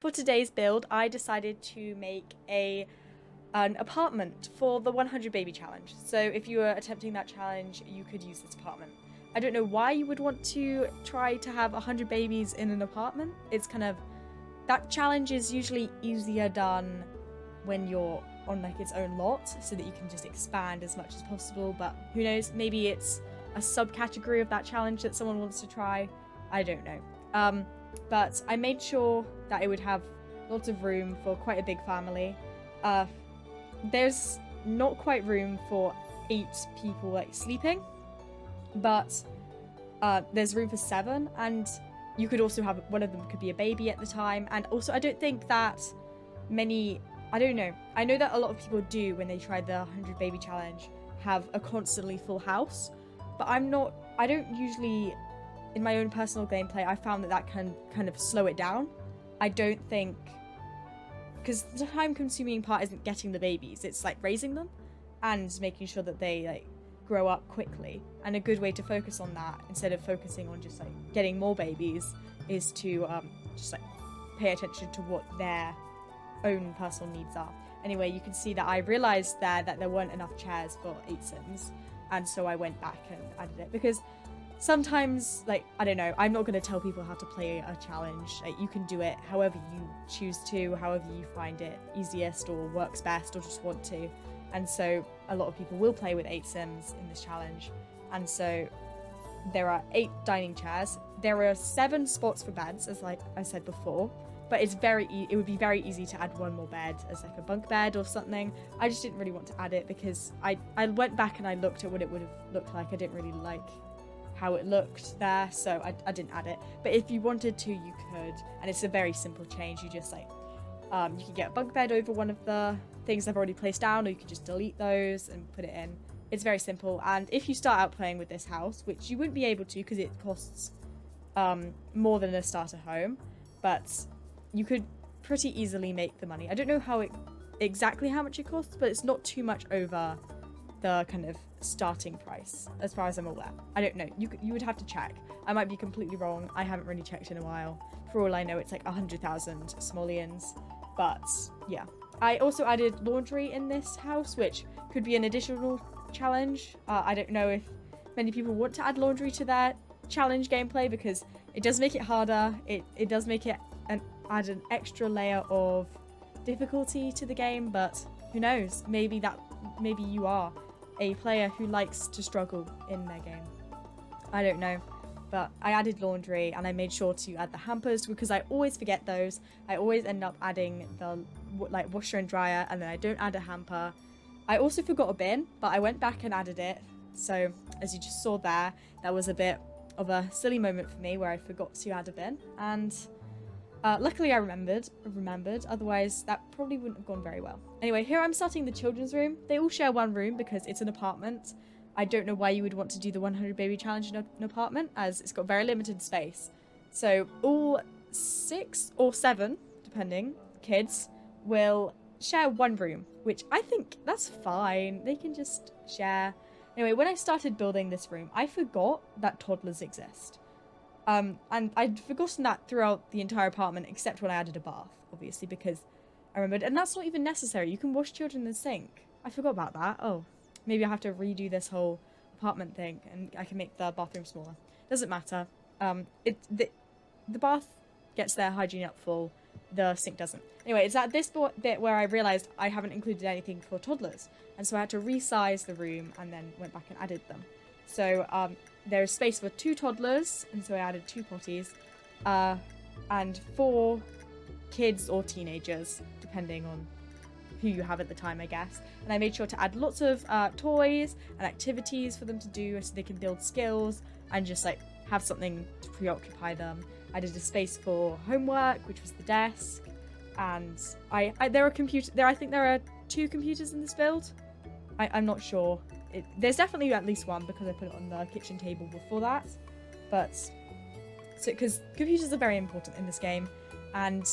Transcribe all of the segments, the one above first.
For today's build, I decided to make an apartment for the 100 baby challenge. So if you were attempting that challenge, you could use this apartment. I don't know why you would want to try to have 100 babies in an apartment. It's kind of, that challenge is usually easier done when you're on like its own lot so that you can just expand as much as possible. But who knows, maybe it's a subcategory of that challenge that someone wants to try. I don't know. But I made sure that it would have lots of room for quite a big family. There's not quite room for 8 people like sleeping, but there's room for 7, and you could also have one of them could be a baby at the time. And also, I don't think that many, I don't know. I know that a lot of people do when they try the 100 baby challenge have a constantly full house, but I don't usually, in my own personal gameplay, I found that can kind of slow it down. I don't think, because the time-consuming part isn't getting the babies, it's like raising them and making sure that they like grow up quickly. And a good way to focus on that instead of focusing on just like getting more babies is to just like pay attention to what their own personal needs are. Anyway, you can see that I realized there that there weren't enough chairs for 8 Sims, and so I went back and added it because sometimes, like, I don't know, I'm not going to tell people how to play a challenge. Like, you can do it however you choose to, however you find it easiest or works best or just want to. And so a lot of people will play with 8 Sims in this challenge. And so there are 8 dining chairs. There are 7 spots for beds, as like I said before. But it's it would be very easy to add one more bed as like a bunk bed or something. I just didn't really want to add it because I went back and I looked at what it would have looked like. I didn't really like how it looked there, so I didn't add it. But if you wanted to, you could, and it's a very simple change. You just like you can get a bunk bed over one of the things I've already placed down, or you can just delete those and put it in. It's very simple. And if you start out playing with this house, which you wouldn't be able to because it costs more than a starter home, but you could pretty easily make the money. I don't know exactly how much it costs, but it's not too much over the kind of starting price as far as I'm aware. I don't know, you would have to check. I might be completely wrong. I haven't really checked in a while. For all I know, it's like 100,000 simoleons. But yeah, I also added laundry in this house, which could be an additional challenge. I don't know if many people want to add laundry to their challenge gameplay because it does make it harder. It does make it add an extra layer of difficulty to the game, but who knows, maybe you are a player who likes to struggle in their game. I don't know, but I added laundry and I made sure to add the hampers because I always forget those. I always end up adding the like washer and dryer, and then I don't add a hamper. I also forgot a bin, but I went back and added it. So as you just saw there, that was a bit of a silly moment for me where I forgot to add a bin, and luckily I remembered, otherwise that probably wouldn't have gone very well. Anyway, here I'm starting the children's room. They all share one room because it's an apartment. I don't know why you would want to do the 100 baby challenge in an apartment, as it's got very limited space. So all 6 or 7, depending, kids will share one room, which I think that's fine. They can just share. Anyway, when I started building this room, I forgot that toddlers exist. And I'd forgotten that throughout the entire apartment, except when I added a bath, obviously, because I remembered. And that's not even necessary. You can wash children in the sink. I forgot about that. Oh, maybe I have to redo this whole apartment thing, and I can make the bathroom smaller. Doesn't matter. The bath gets their hygiene up full. The sink doesn't. Anyway, it's at this bit where I realized I haven't included anything for toddlers, and so I had to resize the room and then went back and added them. So there's space for 2 toddlers, and so I added 2 potties, and 4 kids or teenagers, depending on who you have at the time, I guess. And I made sure to add lots of toys and activities for them to do so they can build skills and just like have something to preoccupy them. I did a space for homework, which was the desk, and there are computers. I think there are 2 computers in this build. I'm not sure. There's definitely at least one because I put it on the kitchen table before that. But so because computers are very important in this game, and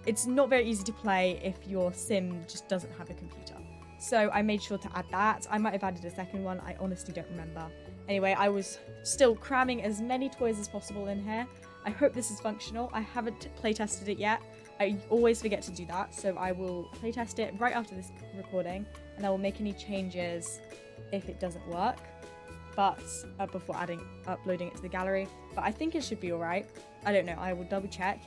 it's not very easy to play if your sim just doesn't have a computer. So I made sure to add that. I might have added a second one. I honestly don't remember. Anyway, I was still cramming as many toys as possible in here. I hope this is functional. I haven't play tested it yet. I always forget to do that, so I will playtest it right after this recording, and I will make any changes if it doesn't work, but before uploading it to the gallery. But I think it should be alright. I don't know, I will double check,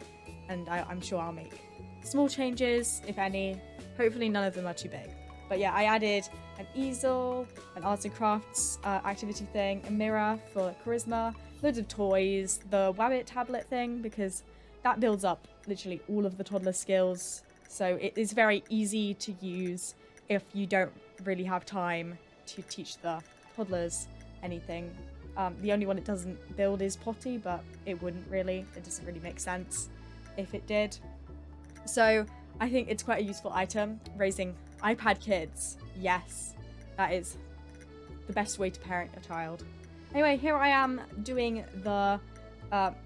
and I'm sure I'll make small changes, if any. Hopefully none of them are too big. But yeah, I added an easel, an arts and crafts activity thing, a mirror for charisma, loads of toys, the Wabbit tablet thing, because that builds up literally all of the toddler skills. So it is very easy to use if you don't really have time to teach the toddlers anything. The only one it doesn't build is potty, but it wouldn't really. It doesn't really make sense if it did. So I think it's quite a useful item. Raising iPad kids. Yes, that is the best way to parent a child. Anyway, here I am doing the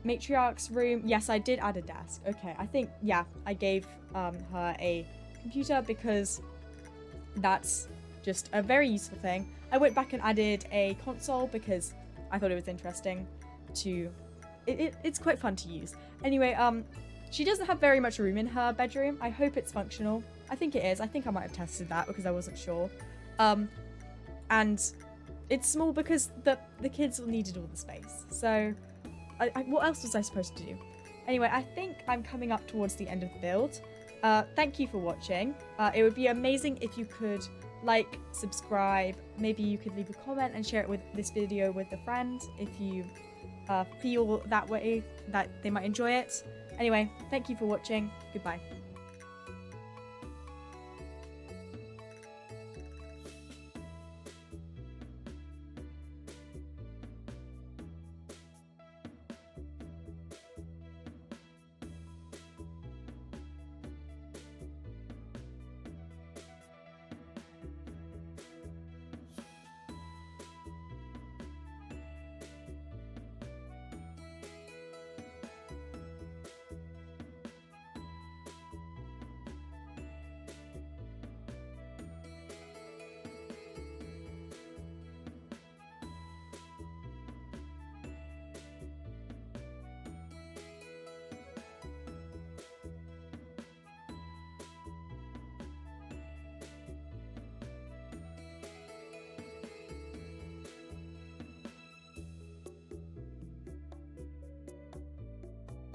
matriarch's room. Yes, I did add a desk. Okay, I think, yeah, I gave her a computer because that's just a very useful thing. I went back and added a console because I thought it was interesting to... It's quite fun to use. Anyway, she doesn't have very much room in her bedroom. I hope it's functional. I think it is. I think I might have tested that because I wasn't sure. And it's small because the kids needed all the space. So what else was I supposed to do? Anyway, I think I'm coming up towards the end of the build. Thank you for watching. It would be amazing if you could like, subscribe, maybe you could leave a comment and share it with this video with a friend if you feel that way, that they might enjoy it. Anyway, thank you for watching. Goodbye.